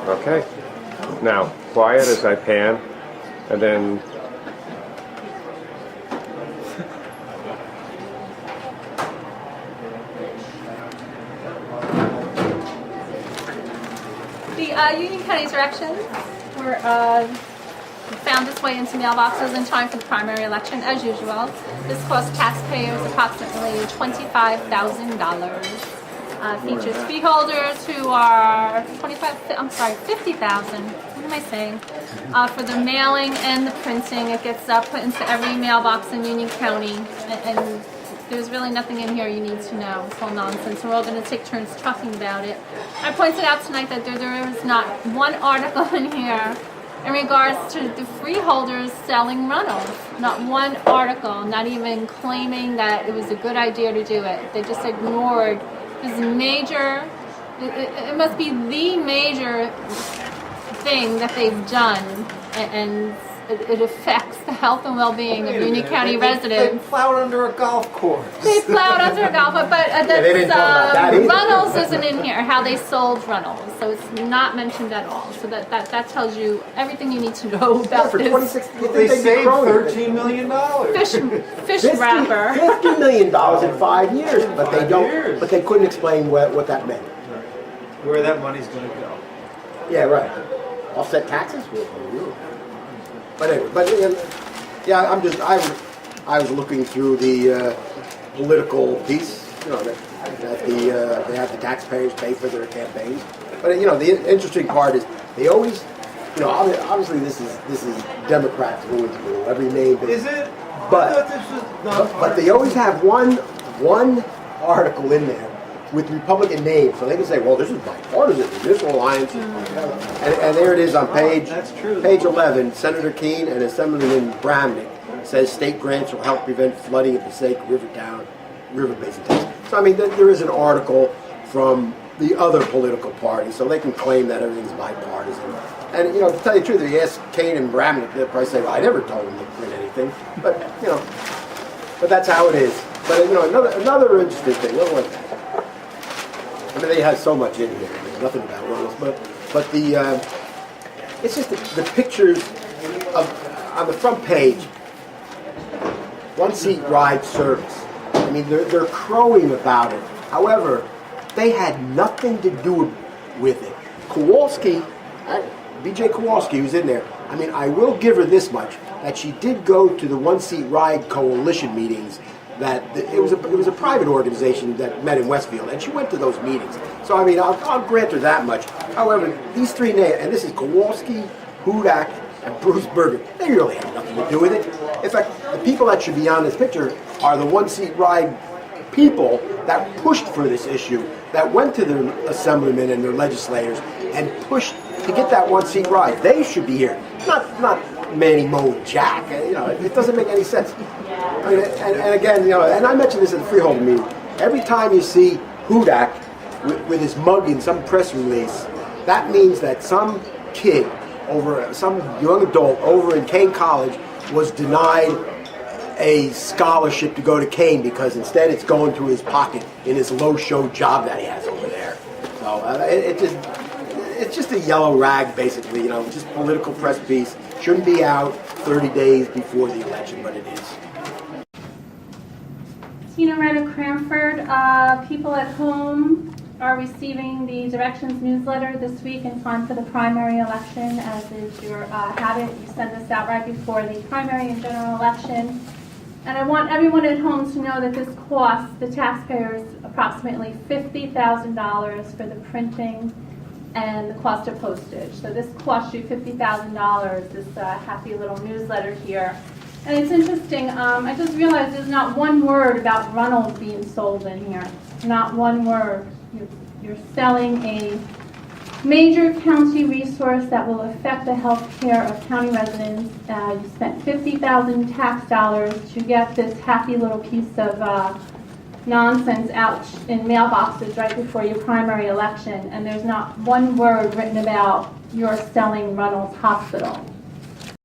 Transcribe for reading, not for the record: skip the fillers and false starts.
Okay. Now, quiet as I pan, and then the Union County directions were found its way into mailboxes in time for the primary election, as usual. This cost taxpayers approximately $25,000. Features fee holders who are 50,000. What am I saying? For the mailing and the printing, it gets put into every mailbox in Union County, and there's really nothing in here you need to know. It's all nonsense. We're all going to take turns talking about it. I pointed out tonight that there is not one article in here in regards to the freeholders selling runnels. Not one article, not even claiming that it was a good idea to do it. They just ignored this major, it must be the major thing that they've done, and it affects the health and well-being of Union County residents. They plowed under a golf course. They plowed under a golf course, but Runnels isn't in here, how they sold Runnels, so it's not mentioned at all. So that tells you everything you need to know about For this 26, They saved $13 million. fish wrapper. $50 million in 5 years, but they don't. But they couldn't explain what that meant. Where that money's going to go. Yeah, right. Offset taxes. But anyway, yeah, I was looking through the political piece. You know that they have the taxpayers pay for their campaigns. But the interesting part is they always, obviously this is Democrats through and through. Every name. Is it? But I thought this was but they always have one article in there with Republican names, so they can say, well, this is bipartisan, this alliance. And there it is on page 11, Senator Keene and Assemblyman Bramnick says state grants will help prevent flooding in Passaic River Basin, Texas. So, I mean, there is an article from the other political party, so they can claim that everything's bipartisan. And, to tell you the truth, if you ask Keene and Bramnick, they'll probably say, well, I never told them to print anything. But, but that's how it is. But, another interesting thing, what was that? I mean, they have so much in here. There's nothing about Runnels, but the it's just the pictures of on the front page. One seat ride service. I mean, they're crowing about it. However, they had nothing to do with it. Kowalski, B.J. Kowalski, who's in there. I mean, I will give her this much: that she did go to the One Seat Ride Coalition meetings. That it was a private organization that met in Westfield, and she went to those meetings. So I mean, I'll grant her that much. However, these three names, and this is Kowalski, Hudak, and Bruce Berger, they really have nothing to do with it. In fact, the people that should be on this picture are the One Seat Ride people that pushed for this issue, that went to their assemblymen and their legislators and pushed to get that one seat ride. They should be here, not Manny, Mo, and Jack. It doesn't make any sense. I mean, and again, and I mentioned this at the freeholder meeting. Every time you see Hudak with his mug in some press release, that means that some kid some young adult over in Kane College was denied a scholarship to go to Kane because instead it's going to his pocket in his low-show job that he has over there. So it's just a yellow rag, basically. Just political press piece. Shouldn't be out 30 days before the election, but it is. Tina Retta Cranford, people at home are receiving the Directions newsletter this week in time for the primary election. As is your habit, you send this out right before the primary and general election. And I want everyone at home to know that this costs the taxpayers approximately $50,000 for the printing and the cost of postage. So this costs you $50,000, this happy little newsletter here. And it's interesting, I just realized there's not one word about Runnels being sold in here. Not one word. You're selling a major county resource that will affect the health care of county residents. You spent $50,000 tax dollars to get this happy little piece of nonsense out in mailboxes right before your primary election, and there's not one word written about you're selling Runnels Hospital.